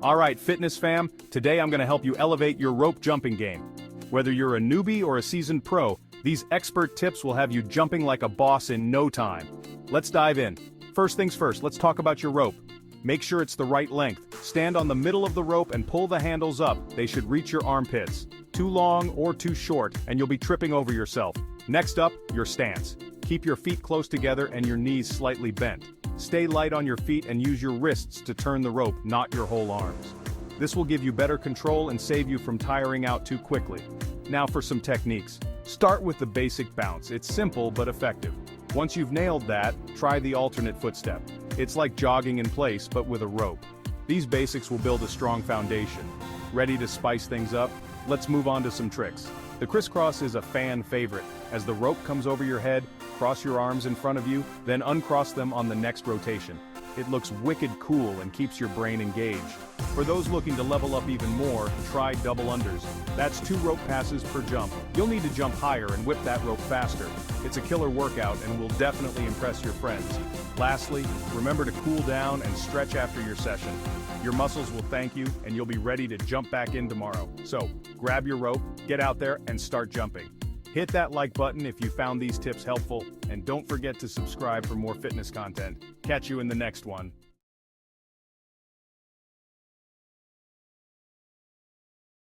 Alright, fitness fam, today I'm going to help you elevate your rope jumping game. Whether you're a newbie or a seasoned pro, these expert tips will have you jumping like a boss in no time. Let's dive in. First things first, let's talk about your rope. Make sure it's the right length. Stand on the middle of the rope and pull the handles up. They should reach your armpits. Too long or too short, and you'll be tripping over yourself. Next up, your stance. Keep your feet close together and your knees slightly bent. Stay light on your feet and use your wrists to turn the rope, not your whole arms. This will give you better control and save you from tiring out too quickly. Now for some techniques. Start with the basic bounce. It's simple but effective. Once you've nailed that, try the alternate footstep. It's like jogging in place but with a rope. These basics will build a strong foundation. Ready to spice things up? Let's move on to some tricks. The crisscross is a fan favorite. As the rope comes over your head, cross your arms in front of you, then uncross them on the next rotation. It looks wicked cool and keeps your brain engaged. For those looking to level up even more, try double unders. That's 2 rope passes per jump. You'll need to jump higher and whip that rope faster. It's a killer workout and will definitely impress your friends. Lastly, remember to cool down and stretch after your session. Your muscles will thank you and you'll be ready to jump back in tomorrow. So, grab your rope, get out there and start jumping. Hit that like button if you found these tips helpful, and don't forget to subscribe for more fitness content. Catch you in the next one.